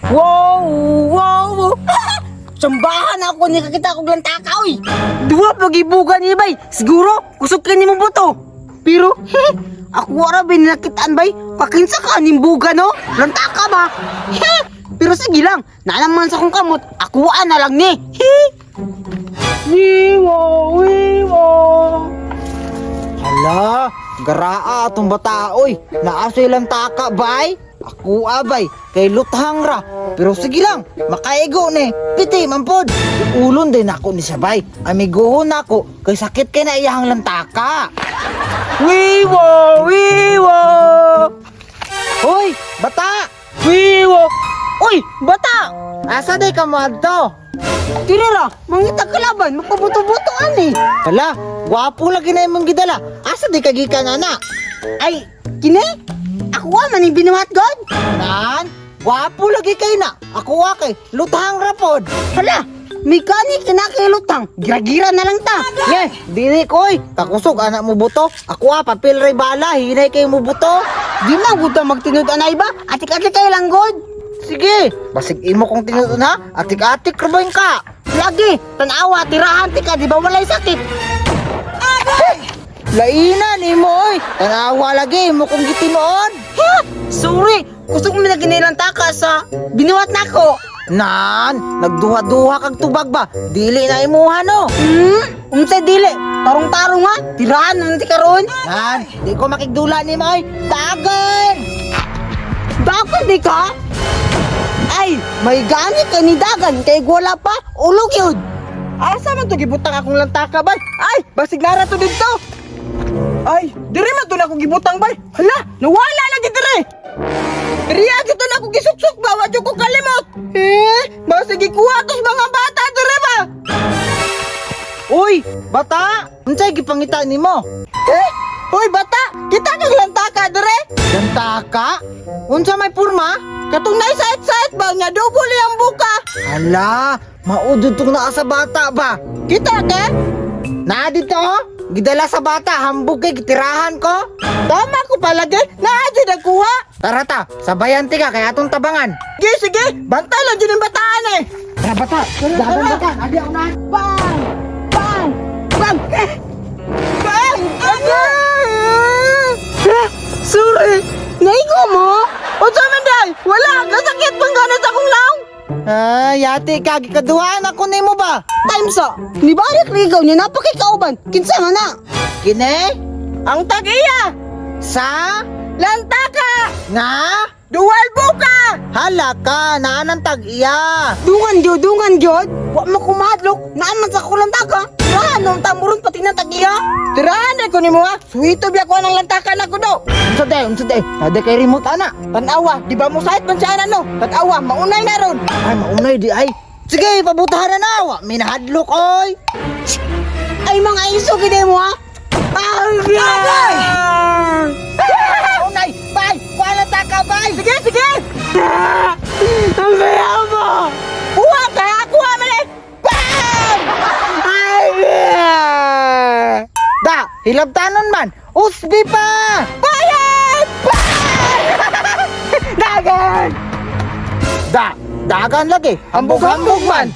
Wow! Wow! Sambahan ako ni kakita ko lang takaw eh. Dua pag-ibugan ni bay. Siguro kusog ka ni mo buto. Pero ako wala binakitaan bay. Pakinsa ka ni buga no? Lantaka ba? Pero sige lang. Naalaman sa kong kamot. Ako na lang ni. Wiwo! Wiwo! Hala, garaa atong bata oy. Naasoy lang taka bay. Ako abay kay luthang ra. Pero sige lang, makaigo ni. Piti mampod. Ulon din ako ni sabay. Amiguhon ako kay sakit kay na iyang lantaka. Wiwo! Wiwo! Hoy, bata! Wiwo! Uy! Bata! Asa day ka mo adto? Tirira! Mangita kalaban! Magpabuto-butoan eh! Hala, gwapo lagi na imong gidala. Asa day kagikan ana? Ay! Kini? Ako man yung binuhat god! Nan, gwapo lagi kay na. Ako wa kay luthang rapod. Hala! Mekanik kinakilutang! Gira-gira na lang ta! Ye, dili koy. Kakusog anak mo buto. Ako papel ray bala, hinay kay mo buto. Di na gusto magtinud anay ba? Atik-atik kayo lang god! Sige, basig imo kong tinuod ha. Atik-atik rabayin ka. Lagi! Tanawa! Tirahan ka! Di ba walay sakit? Lainan imo oy. Tanawa lagi imo kong gitinuod. Ha! Sorry! Gusto ko minaginilang taka sa binuhat na ko! Nan, nagduha-duha kag tubag ba? Dili na imuha no. Unsay dili? Tarong-tarong ha? Tirahan naman ti karon! Nan, di ko makigdula ni mo oy. Dagan! Dagan di ka? Ay! May gamit ka ni Dagan kay wala pa ulog yun! Asa man to gibutang akong lantaka bay? Ay! Basig nara to dito! Ay! Diri man to na akong gibutang bay! Hala! Nawala lagi diri! Riya dito na akong gisuksok ba? Wadyo ko kalimot! Basig ikuha tos mga bata diri ba? Uy, bata! Unsay gipangita nimo? Hoy bata! Kita kang lantaka diri! Lantaka? Unsa may porma? Katong naisait-sait ba nga double ang buka? Hala, maudod tong naa sa bata ba? Kita ka? Na dito, gidala sa bata, hambog kay gitirahan ko. Tama ko palagi! Naadyo nagkuha! Tara ta, sabayan ti ka kay atong tabangan. Sige, sige! Bantay lang dyan yung bataan eh! Tara bata, dagan bata, adi ako na. Bang! Bang! Bang! Bang! Sorry! Naigo mo? O sa manday? Wala! Kasakit bang ganit akong lang? Yati ka, gikaduhaan ako nimo ba? Time sa! Nibarik ligaw niya napakikauban! Kinsa nga na! Kine? Ang tag-iya! Sa? Lantaka! Nga? Duwal buka! Hala ka, naanan tag-iya. Dungan gyud! Wa mo kumadlok! Naaman sa kulantaka! Anong tamuron pati na tag-iya? Tirahan ko ni mo ha! Suhito biya ko ng lantaka na ko do! Unsa day? Ade kay remote ana. Tanawa, di ba mo sahit man siya ano? Tanawa, maunay na ron! Ay, maunay di ay. Sige, pabutahan na wa. Minahadlok oy. Ay mga iso gide mo ha! Agay! Maunay, bay, wala ta ka bay. Sige, sige! Ang kaya mo! Kuha ka! Kuha man eh! Bam! Ay! Da, hilabtanon man. Usbi pa. Bayad! Dagan! Dagan lagi. Hambog-hambog man.